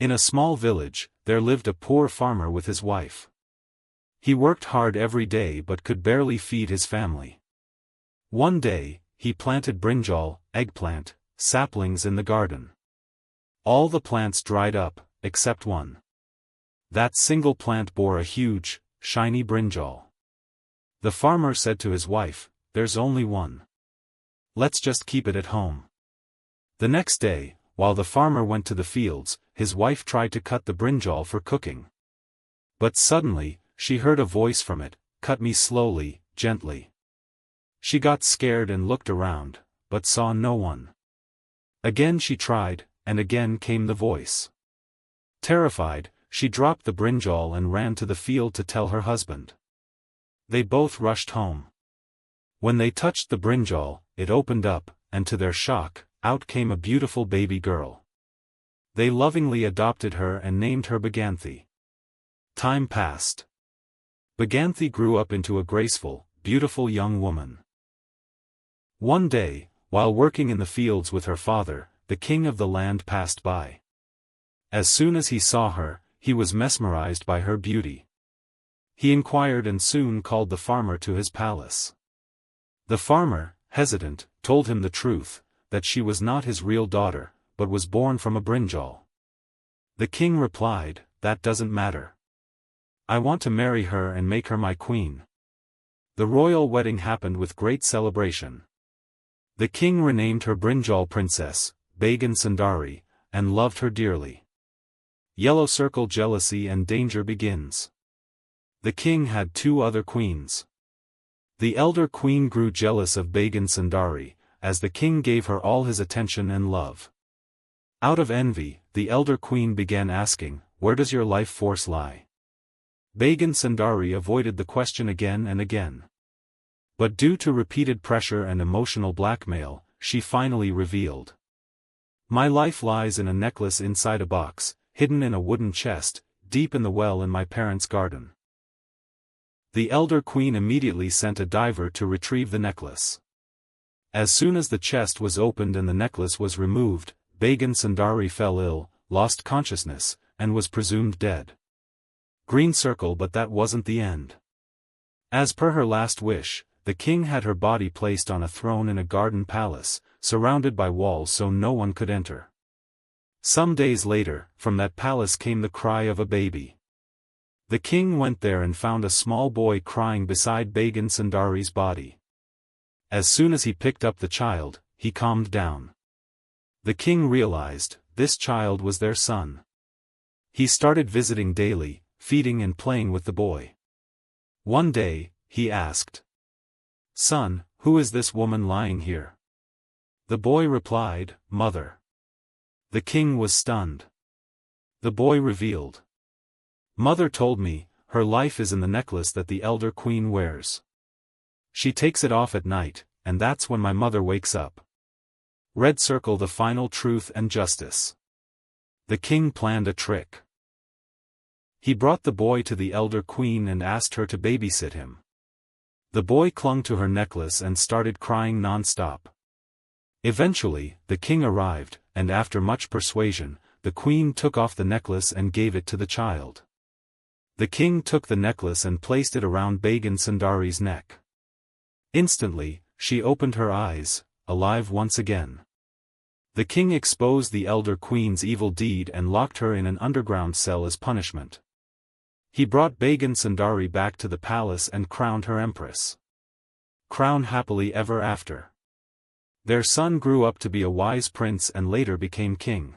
In a small village, there lived a poor farmer with his wife. He worked hard every day but could barely feed his family. One day, he planted brinjal, eggplant, saplings in the garden. All the plants dried up, except one. That single plant bore a huge, shiny brinjal. The farmer said to his wife, "There's only one. Let's just keep it at home." The next day, while the farmer went to the fields, his wife tried to cut the brinjal for cooking. But suddenly, she heard a voice from it, "Cut me slowly, gently." She got scared and looked around, but saw no one. Again she tried, and again came the voice. Terrified, she dropped the brinjal and ran to the field to tell her husband. They both rushed home. When they touched the brinjal, it opened up, and to their shock, out came a beautiful baby girl. They lovingly adopted her and named her Baganthi. Time passed. Baganthi grew up into a graceful, beautiful young woman. One day, while working in the fields with her father, the king of the land passed by. As soon as he saw her, he was mesmerized by her beauty. He inquired and soon called the farmer to his palace. The farmer, hesitant, told him the truth, that she was not his real daughter, but was born from a brinjal. The king replied, "That doesn't matter. I want to marry her and make her my queen." The royal wedding happened with great celebration. The king renamed her Brinjal Princess, Bagan Sundari, and loved her dearly. Yellow circle jealousy and danger begins. The king had two other queens. The elder queen grew jealous of Bagan Sundari, as the king gave her all his attention and love. Out of envy, the elder queen began asking, "Where does your life force lie?" Bagan Sundari avoided the question again and again. But due to repeated pressure and emotional blackmail, she finally revealed. "My life lies in a necklace inside a box, hidden in a wooden chest, deep in the well in my parents' garden." The elder queen immediately sent a diver to retrieve the necklace. As soon as the chest was opened and the necklace was removed, Bagan Sundari fell ill, lost consciousness, and was presumed dead. Green circle, but that wasn't the end. As per her last wish, the king had her body placed on a throne in a garden palace, surrounded by walls so no one could enter. Some days later, from that palace came the cry of a baby. The king went there and found a small boy crying beside Bagan Sundari's body. As soon as he picked up the child, he calmed down. The king realized, this child was their son. He started visiting daily, feeding and playing with the boy. One day, he asked, "Son, who is this woman lying here?" The boy replied, "Mother." The king was stunned. The boy revealed, "Mother told me, her life is in the necklace that the elder queen wears. She takes it off at night, and that's when my mother wakes up." Red circle, the final truth and justice. The king planned a trick. He brought the boy to the elder queen and asked her to babysit him. The boy clung to her necklace and started crying non-stop. Eventually, the king arrived, and after much persuasion, the queen took off the necklace and gave it to the child. The king took the necklace and placed it around Bagan Sundari's neck. Instantly, she opened her eyes, alive once again. The king exposed the elder queen's evil deed and locked her in an underground cell as punishment. He brought Bagan Sundari back to the palace and crowned her empress. Crown happily ever after. Their son grew up to be a wise prince and later became king.